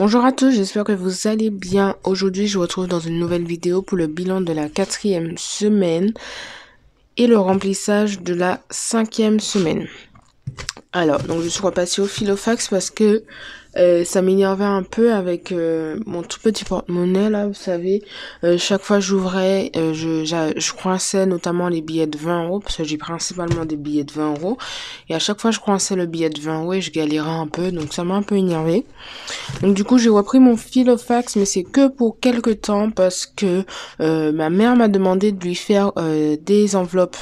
Bonjour à tous, j'espère que vous allez bien. Aujourd'hui, je vous retrouve dans une nouvelle vidéo pour le bilan de la 4e semaine et le remplissage de la 5e semaine. Alors, donc je suis repassée au Filofax parce que ça m'énervait un peu avec mon tout petit porte-monnaie là, vous savez. Chaque fois j'ouvrais, je coinçais notamment les billets de 20 euros parce que j'ai principalement des billets de 20 euros. Et à chaque fois je coinçais le billet de 20 euros et je galérais un peu, donc ça m'a un peu énervé. Donc du coup j'ai repris mon Filofax, mais c'est que pour quelques temps parce que ma mère m'a demandé de lui faire des enveloppes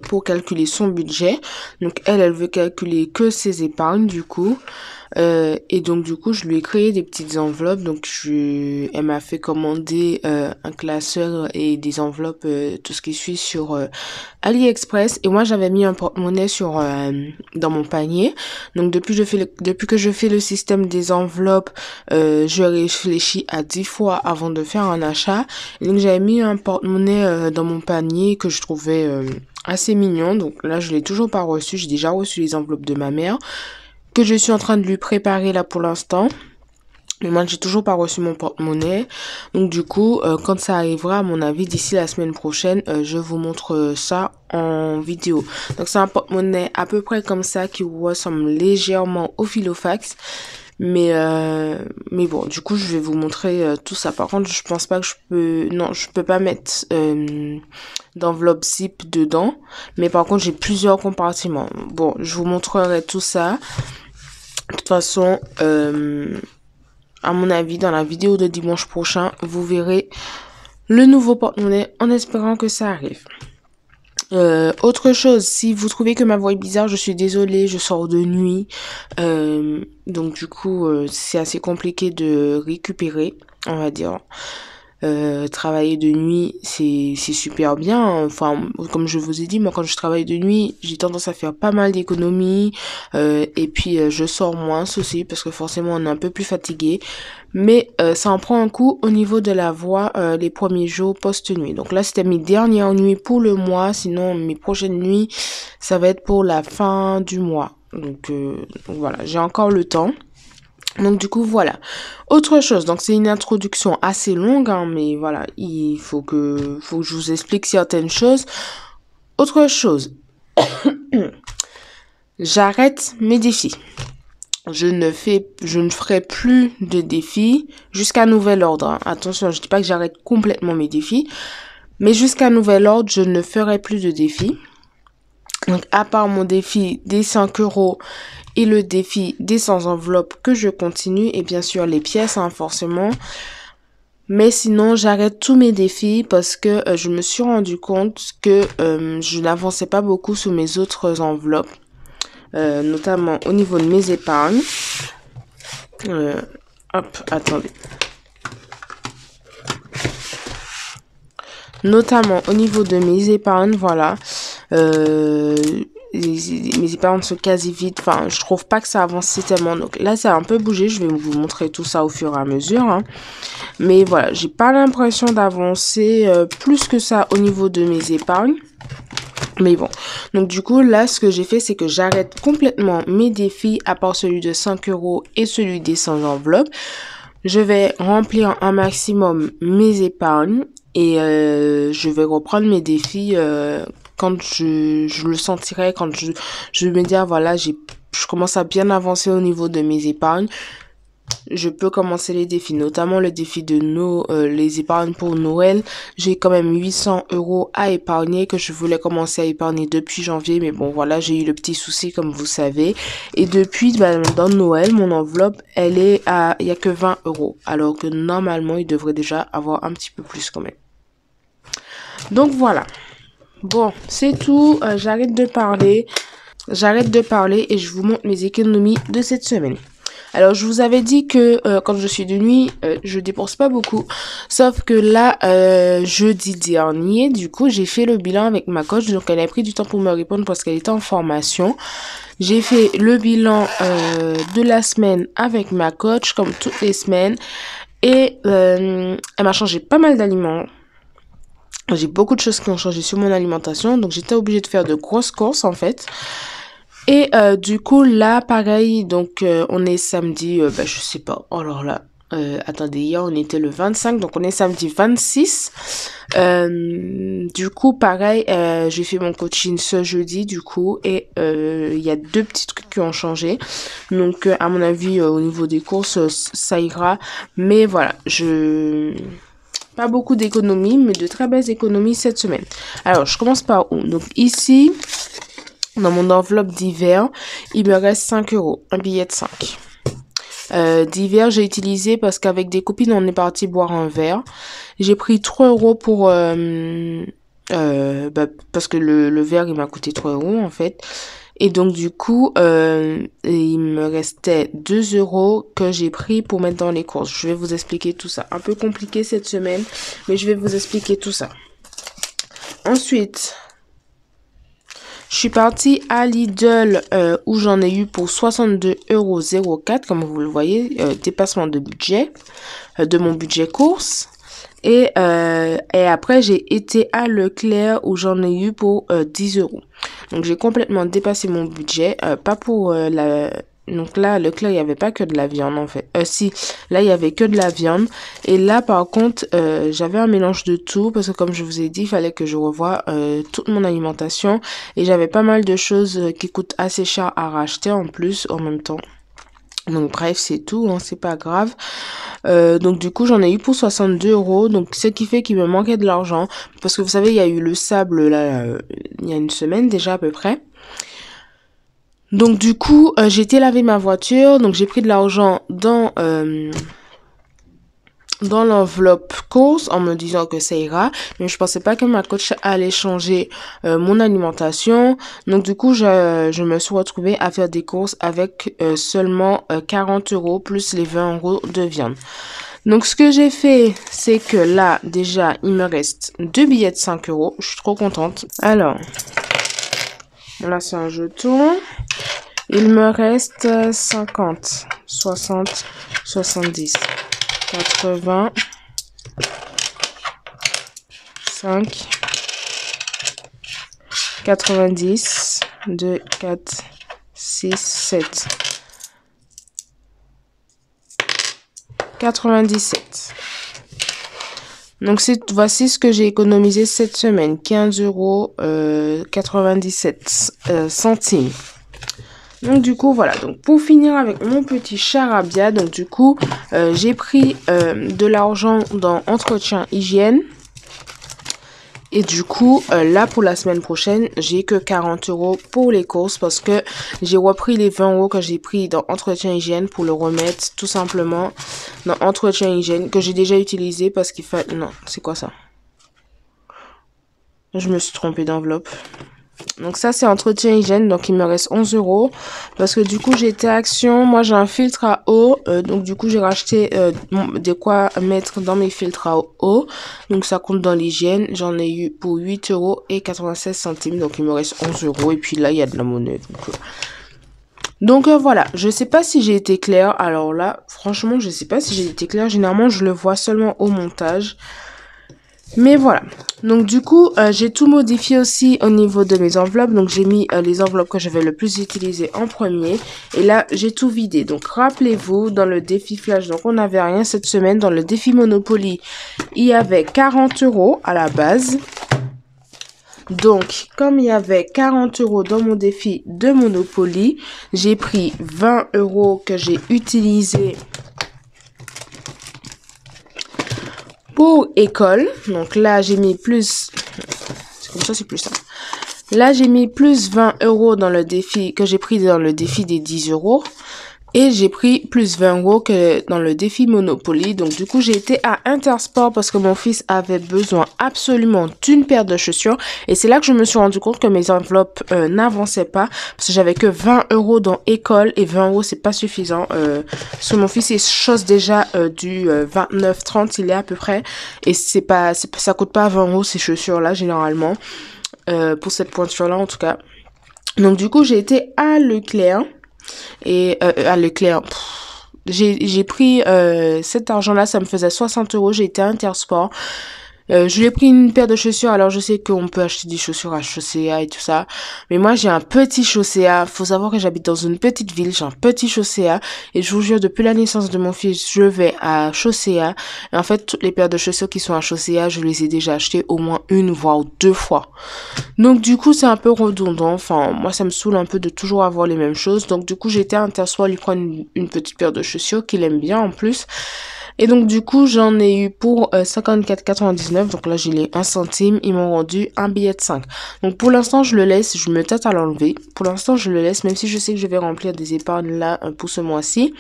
pour calculer son budget. Donc elle veut calculer que ses épargnes du coup. Et donc du coup je lui ai créé des petites enveloppes. Donc elle m'a fait commander un classeur et des enveloppes, tout ce qui suit sur AliExpress. Et moi j'avais mis un porte-monnaie sur dans mon panier. Donc depuis que je fais le système des enveloppes, je réfléchis à 10 fois avant de faire un achat. Et donc j'avais mis un porte-monnaie dans mon panier que je trouvais assez mignon. Donc là je l'ai toujours pas reçu. J'ai déjà reçu les enveloppes de ma mère que je suis en train de lui préparer là pour l'instant. Mais moi, j'ai toujours pas reçu mon porte-monnaie. Donc du coup, quand ça arrivera, à mon avis, d'ici la semaine prochaine, je vous montre ça en vidéo. Donc c'est un porte-monnaie à peu près comme ça qui ressemble légèrement au Filofax. Mais bon, du coup, je vais vous montrer tout ça. Par contre, je pense pas que je peux pas mettre d'enveloppe zip dedans. Mais par contre, j'ai plusieurs compartiments. Bon, je vous montrerai tout ça. De toute façon, à mon avis, dans la vidéo de dimanche prochain, vous verrez le nouveau porte-monnaie en espérant que ça arrive. Autre chose, si vous trouvez que ma voix est bizarre, je suis désolée, je sors de nuit. Donc du coup, c'est assez compliqué de récupérer, on va dire. Travailler de nuit, c'est super bien. Enfin, comme je vous ai dit, moi quand je travaille de nuit, j'ai tendance à faire pas mal d'économies. Et puis je sors moins aussi parce que forcément on est un peu plus fatigué. Mais ça en prend un coup au niveau de la voix les premiers jours post-nuit. Donc là c'était mes dernières nuits pour le mois. Sinon mes prochaines nuits, ça va être pour la fin du mois. Donc voilà, j'ai encore le temps. Donc du coup voilà. Autre chose, donc c'est une introduction assez longue, hein, mais voilà, il faut que je vous explique certaines choses. Autre chose, j'arrête mes défis. Je ne ferai plus de défis jusqu'à nouvel ordre, hein. Attention, je dis pas que j'arrête complètement mes défis, mais jusqu'à nouvel ordre, je ne ferai plus de défis. Donc à part mon défi des 5 euros et le défi des 100 enveloppes que je continue, et bien sûr les pièces, hein, forcément. Mais sinon, j'arrête tous mes défis parce que je me suis rendu compte que je n'avançais pas beaucoup sur mes autres enveloppes, notamment au niveau de mes épargnes. Attendez. Notamment au niveau de mes épargnes, voilà. Mes épargnes sont quasi vides. Enfin, je trouve pas que ça avance tellement. Donc là, ça a un peu bougé. Je vais vous montrer tout ça au fur et à mesure, hein. Mais voilà, j'ai pas l'impression d'avancer plus que ça au niveau de mes épargnes. Mais bon, donc du coup, là, ce que j'ai fait, c'est que j'arrête complètement mes défis, à part celui de 5 euros et celui des 100 enveloppes. Je vais remplir un maximum mes épargnes et je vais reprendre mes défis quand je le sentirai, quand je vais me dire, voilà, je commence à bien avancer au niveau de mes épargnes. Je peux commencer les défis, notamment le défi de les épargnes pour Noël. J'ai quand même 800 euros à épargner que je voulais commencer à épargner depuis janvier. Mais bon, voilà, j'ai eu le petit souci comme vous savez. Et depuis, dans Noël, mon enveloppe, il y a que 20 euros. Alors que normalement, il devrait déjà avoir un petit peu plus quand même. Donc voilà. Bon, c'est tout. J'arrête de parler et je vous montre mes économies de cette semaine. Alors, je vous avais dit que quand je suis de nuit, je dépense pas beaucoup. Sauf que là, jeudi dernier, du coup, j'ai fait le bilan avec ma coach. Donc, elle a pris du temps pour me répondre parce qu'elle était en formation. J'ai fait le bilan de la semaine avec ma coach, comme toutes les semaines. Et elle m'a changé pas mal d'aliments. J'ai beaucoup de choses qui ont changé sur mon alimentation. Donc, j'étais obligée de faire de grosses courses, en fait. Et du coup, là, pareil, donc on est samedi, je sais pas, alors là, attendez, hier on était le 25, donc on est samedi 26. Du coup, pareil, j'ai fait mon coaching ce jeudi, du coup, et il y a deux petits trucs qui ont changé. Donc, à mon avis, au niveau des courses, ça ira. Mais voilà, pas beaucoup d'économies, mais de très belles économies cette semaine. Alors, je commence par où? Donc ici, dans mon enveloppe d'hiver, il me reste 5 euros, un billet de 5. D'hiver, j'ai utilisé parce qu'avec des copines, on est parti boire un verre. J'ai pris 3 euros pour... parce que le verre, il m'a coûté 3 euros en fait. Et donc du coup, il me restait 2 euros que j'ai pris pour mettre dans les courses. Je vais vous expliquer tout ça. Un peu compliqué cette semaine, mais je vais vous expliquer tout ça. Ensuite, je suis partie à Lidl où j'en ai eu pour 62,04 €, comme vous le voyez, dépassement de budget, de mon budget course. Et après, j'ai été à Leclerc où j'en ai eu pour 10 euros. Donc, j'ai complètement dépassé mon budget. Pas pour la... Donc là, Leclerc, il n'y avait pas que de la viande en fait. Si, là, il y avait que de la viande. Et là, par contre, j'avais un mélange de tout parce que comme je vous ai dit, il fallait que je revoie toute mon alimentation. Et j'avais pas mal de choses qui coûtent assez cher à racheter en plus en même temps. Donc bref, c'est tout, hein, c'est pas grave. Donc du coup, j'en ai eu pour 62 euros. Donc ce qui fait qu'il me manquait de l'argent. Parce que vous savez, il y a eu le sable là, il y a une semaine déjà à peu près. Donc du coup, j'ai été laver ma voiture. Donc j'ai pris de l'argent dans l'enveloppe course en me disant que ça ira, mais je pensais pas que ma coach allait changer mon alimentation. Donc du coup, je me suis retrouvée à faire des courses avec seulement 40 euros plus les 20 euros de viande. Donc ce que j'ai fait, c'est que là, déjà, il me reste 2 billets de 5 euros. Je suis trop contente. Alors, là c'est un jeton. Il me reste 50, 60, 70. 80, 5, 90, 2, 4, 6, 7, 97. Donc voici ce que j'ai économisé cette semaine, 15 euros 97 centimes. Donc du coup voilà, donc pour finir avec mon petit charabia, donc du coup j'ai pris de l'argent dans entretien hygiène. Et du coup, là, pour la semaine prochaine, j'ai que 40 euros pour les courses parce que j'ai repris les 20 euros que j'ai pris dans entretien hygiène pour le remettre tout simplement dans entretien hygiène que j'ai déjà utilisé parce qu'il fait... Non, c'est quoi ça? Je me suis trompée d'enveloppe. Donc ça, c'est entretien hygiène. Donc, il me reste 11 euros. Parce que du coup, j'ai été à Action. Moi, j'ai un filtre à eau. Donc, du coup, j'ai racheté de quoi mettre dans mes filtres à eau. Donc, ça compte dans l'hygiène. J'en ai eu pour 8 euros et 96 centimes. Donc, il me reste 11 euros. Et puis là, il y a de la monnaie. Donc voilà, je sais pas si j'ai été claire. Alors là, franchement, je sais pas si j'ai été claire. Généralement, je le vois seulement au montage. Mais voilà, donc du coup, j'ai tout modifié aussi au niveau de mes enveloppes. Donc j'ai mis les enveloppes que je vais le plus utiliser en premier. Et là, j'ai tout vidé. Donc rappelez-vous, dans le défi Flash, donc on n'avait rien cette semaine. Dans le défi Monopoly, il y avait 40 euros à la base. Donc, comme il y avait 40 euros dans mon défi de Monopoly, j'ai pris 20 euros que j'ai utilisé pour école. Donc là, j'ai mis plus... C'est comme ça, c'est plus simple. Là, j'ai mis plus 20 euros dans le défi que j'ai pris dans le défi des 10 euros. Et j'ai pris plus 20 euros que dans le défi Monopoly. Donc, du coup, j'ai été à Intersport parce que mon fils avait besoin absolument d'une paire de chaussures. Et c'est là que je me suis rendu compte que mes enveloppes n'avançaient pas. Parce que j'avais que 20 euros dans école. Et 20 euros, c'est pas suffisant. Parce que mon fils, il chose déjà du 29-30, il est à peu près. Et ça coûte pas 20 euros ces chaussures-là, généralement. Pour cette pointure-là, en tout cas. Donc, du coup, j'ai été à Leclerc. Et à Leclerc, j'ai pris cet argent-là, ça me faisait 60 euros. J'ai été à Intersport. Je lui ai pris une paire de chaussures. Alors, je sais qu'on peut acheter des chaussures à Chaussea et tout ça. Mais moi, j'ai un petit Chaussea. Faut savoir que j'habite dans une petite ville. J'ai un petit Chaussea. Et je vous jure, depuis la naissance de mon fils, je vais à Chaussea. Et en fait, toutes les paires de chaussures qui sont à Chaussea, je les ai déjà achetées au moins une, voire deux fois. Donc, du coup, c'est un peu redondant. Enfin, moi, ça me saoule un peu de toujours avoir les mêmes choses. Donc, du coup, j'étais à Intersport lui prendre une petite paire de chaussures qu'il aime bien en plus. Et donc, du coup, j'en ai eu pour 54,99. Donc là, j'ai les 1 centime. Ils m'ont rendu un billet de 5. Donc, pour l'instant, je le laisse. Je me tâte à l'enlever. Pour l'instant, je le laisse, même si je sais que je vais remplir des épargnes là pour ce mois-ci.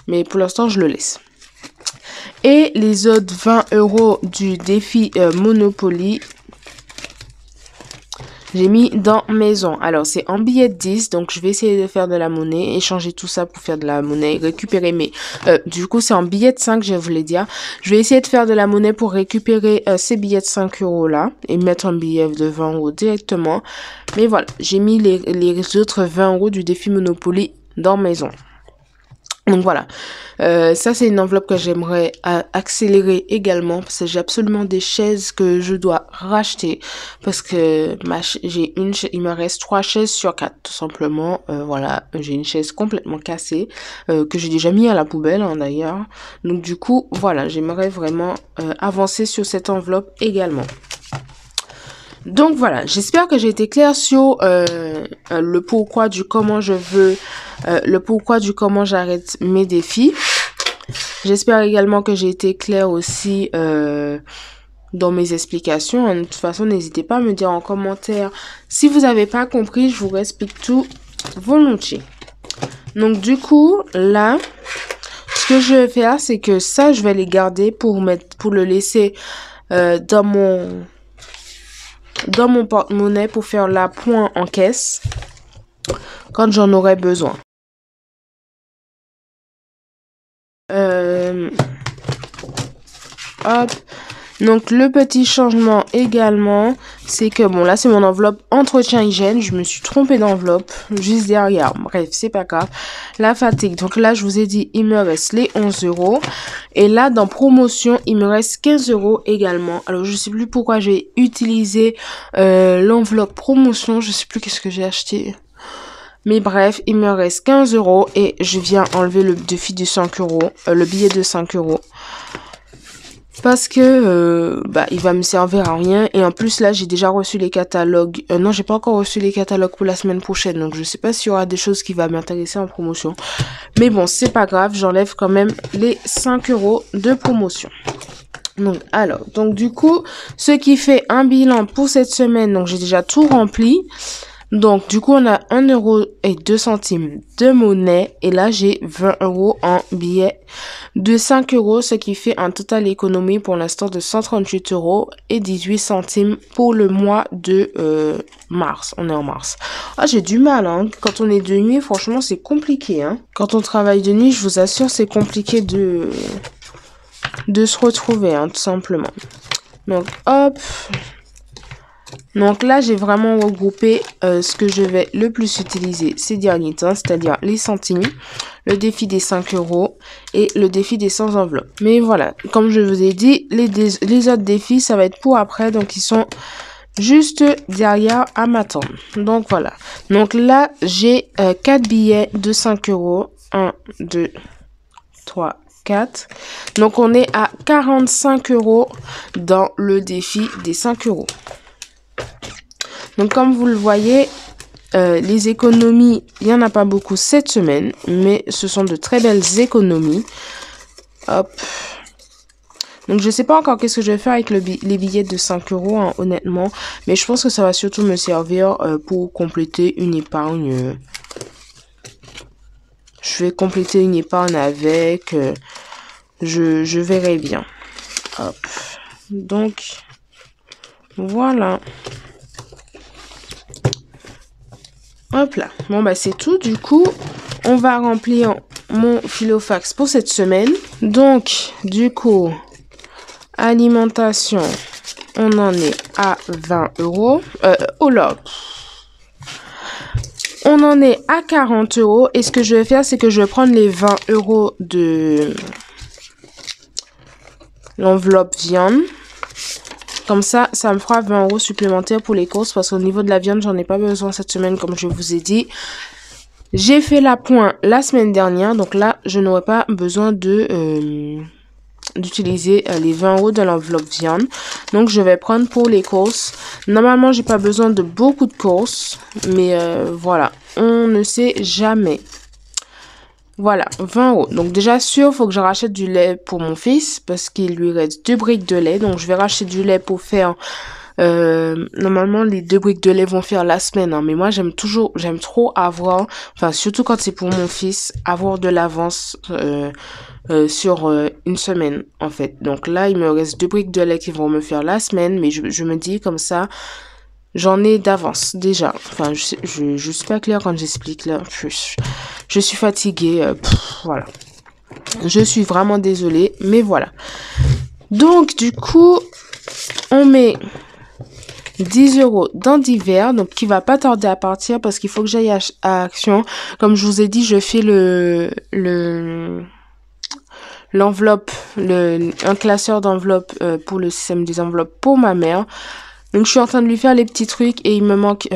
Mais pour l'instant, je le laisse. Et les autres 20 € du défi Monopoly, j'ai mis dans maison. Alors, c'est en billet de 10. Donc, je vais essayer de faire de la monnaie. Échanger tout ça pour faire de la monnaie. Récupérer mes... du coup, c'est en billet de 5, je voulais dire. Je vais essayer de faire de la monnaie pour récupérer ces billets de 5 € là. Et mettre un billet de 20 € directement. Mais voilà, j'ai mis les autres 20 € du défi Monopoly dans maison. Donc voilà, ça c'est une enveloppe que j'aimerais accélérer également parce que j'ai absolument des chaises que je dois racheter parce que il me reste 3 chaises sur 4 tout simplement. Voilà, j'ai une chaise complètement cassée que j'ai déjà mis à la poubelle hein, d'ailleurs. Donc du coup, voilà, j'aimerais vraiment avancer sur cette enveloppe également. Donc voilà, j'espère que j'ai été claire sur le pourquoi du comment je veux, le pourquoi du comment j'arrête mes défis. J'espère également que j'ai été claire aussi dans mes explications. De toute façon, n'hésitez pas à me dire en commentaire si vous n'avez pas compris, je vous réexplique tout volontiers. Donc du coup, là, ce que je vais faire, c'est que ça, je vais les garder pour le laisser dans mon porte-monnaie pour faire l'appoint en caisse quand j'en aurai besoin. Hop. Donc le petit changement également, c'est que bon là c'est mon enveloppe entretien hygiène, je me suis trompée d'enveloppe juste derrière, bref c'est pas grave. La fatigue, donc là je vous ai dit il me reste les 11 € et là dans promotion il me reste 15 € également. Alors je sais plus pourquoi j'ai utilisé l'enveloppe promotion, je sais plus qu'est-ce que j'ai acheté. Mais bref, il me reste 15 € et je viens enlever le défi de 5 €, le billet de 5 €. Parce que il va me servir à rien. Et en plus là j'ai déjà reçu les catalogues. Non, j'ai pas encore reçu les catalogues pour la semaine prochaine. Donc je sais pas s'il y aura des choses qui vont m'intéresser en promotion. Mais bon, c'est pas grave, j'enlève quand même les 5 € de promotion. Donc du coup, ce qui fait un bilan pour cette semaine. Donc j'ai déjà tout rempli. Donc, du coup, on a 1 € et 2 centimes de monnaie. Et là, j'ai 20 € en billets de 5 €, ce qui fait un total économie pour l'instant de 138 € et 18 centimes pour le mois de mars. On est en mars. Ah, j'ai du mal, hein. Quand on est de nuit, franchement, c'est compliqué, hein. Quand on travaille de nuit, je vous assure, c'est compliqué de se retrouver, hein, tout simplement. Donc, hop... Donc là, j'ai vraiment regroupé ce que je vais le plus utiliser ces derniers temps, c'est-à-dire les centimes, le défi des 5 € et le défi des 100 enveloppes. Mais voilà, comme je vous ai dit, les autres défis, ça va être pour après, donc ils sont juste derrière à m'attendre. Donc voilà. Donc là, j'ai 4 billets de 5 €. 1, 2, 3, 4. Donc on est à 45 € dans le défi des 5 €. Donc comme vous le voyez, les économies, il n'y en a pas beaucoup cette semaine, mais ce sont de très belles économies. Hop. Donc je ne sais pas encore qu'est-ce que je vais faire avec les billets de 5 €, hein, honnêtement. Mais je pense que ça va surtout me servir pour compléter une épargne. Je vais compléter une épargne avec. Je verrai bien. Hop. Donc, voilà. Hop là. Bon, bah, c'est tout. Du coup, on va remplir mon filofax pour cette semaine. Donc, du coup, alimentation, on en est à 20 €. Oh là. On en est à 40 €. Et ce que je vais faire, c'est que je vais prendre les 20 € de l'enveloppe viande. Comme ça me fera 20 € supplémentaires pour les courses parce qu'au niveau de la viande, j'en ai pas besoin cette semaine comme je vous ai dit. J'ai fait l'appoint la semaine dernière, donc là, je n'aurai pas besoin d'utiliser les 20 € de l'enveloppe viande. Donc, je vais prendre pour les courses. Normalement, j'ai pas besoin de beaucoup de courses, mais voilà, on ne sait jamais. Voilà, 20 €. Donc déjà sûr, faut que je rachète du lait pour mon fils parce qu'il lui reste 2 briques de lait. Donc je vais racheter du lait pour faire... normalement, les 2 briques de lait vont faire la semaine. Hein, mais moi, j'aime trop avoir... Enfin, surtout quand c'est pour mon fils, avoir de l'avance sur une semaine, en fait. Donc là, il me reste 2 briques de lait qui vont me faire la semaine. Mais je me dis comme ça... J'en ai d'avance, déjà. Enfin, je suis pas claire quand j'explique, là. Je suis fatiguée. Voilà. Je suis vraiment désolée, mais voilà. Donc, du coup, on met 10 € dans divers, donc qui va pas tarder à partir parce qu'il faut que j'aille à Action. Comme je vous ai dit, je fais l'enveloppe, un classeur d'enveloppe pour le système des enveloppes pour ma mère. Donc, je suis en train de lui faire les petits trucs et il me manque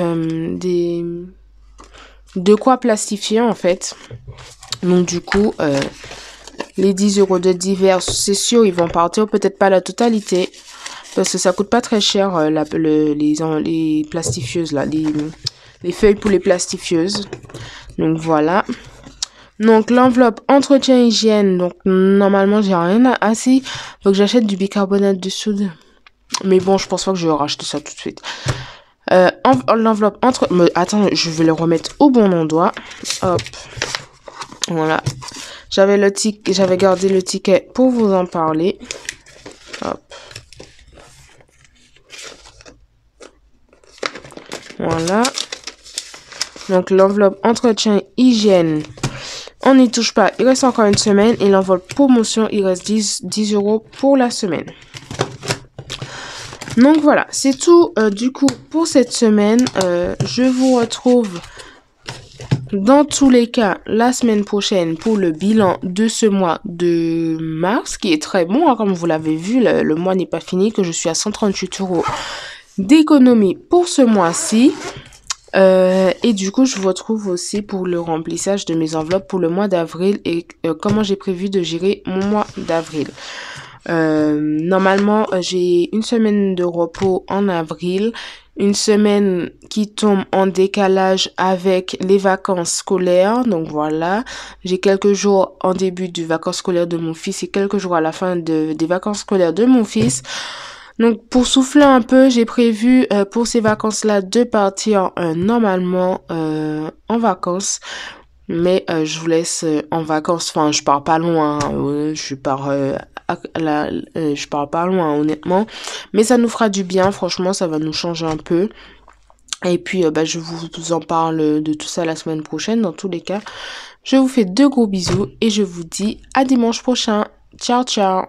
de quoi plastifier, en fait. Donc, du coup, les 10 € de divers, c'est sûr, ils vont partir. Peut-être pas la totalité parce que ça coûte pas très cher, les plastifieuses, là, les feuilles pour les plastifieuses. Donc, voilà. Donc, l'enveloppe entretien hygiène. Donc, normalement, j'ai rien assez. Faut que j'achète du bicarbonate de soude. Mais bon, je pense pas que je vais racheter ça tout de suite. L'enveloppe attends, je vais le remettre au bon endroit. Hop. Voilà. J'avais gardé le ticket pour vous en parler. Hop. Voilà. Donc, l'enveloppe entretien hygiène. On n'y touche pas. Il reste encore une semaine. Et l'enveloppe promotion, il reste 10 € pour la semaine. Donc voilà, c'est tout du coup pour cette semaine. Je vous retrouve dans tous les cas la semaine prochaine pour le bilan de ce mois de mars, qui est très bon, hein, comme vous l'avez vu, le mois n'est pas fini, que je suis à 138 € d'économie pour ce mois-ci. Et du coup, je vous retrouve aussi pour le remplissage de mes enveloppes pour le mois d'avril et comment j'ai prévu de gérer mon mois d'avril. Normalement, j'ai une semaine de repos en avril, une semaine qui tombe en décalage avec les vacances scolaires. Donc voilà, j'ai quelques jours en début de vacances scolaires de mon fils et quelques jours à la fin des vacances scolaires de mon fils. Donc pour souffler un peu, j'ai prévu pour ces vacances-là de partir normalement en vacances. Mais je vous laisse en vacances. Enfin, je pars pas loin. Je pars pas loin, honnêtement. Mais ça nous fera du bien. Franchement, ça va nous changer un peu. Et puis, je vous en parle de tout ça la semaine prochaine. Dans tous les cas, je vous fais de gros bisous. Et je vous dis à dimanche prochain. Ciao, ciao.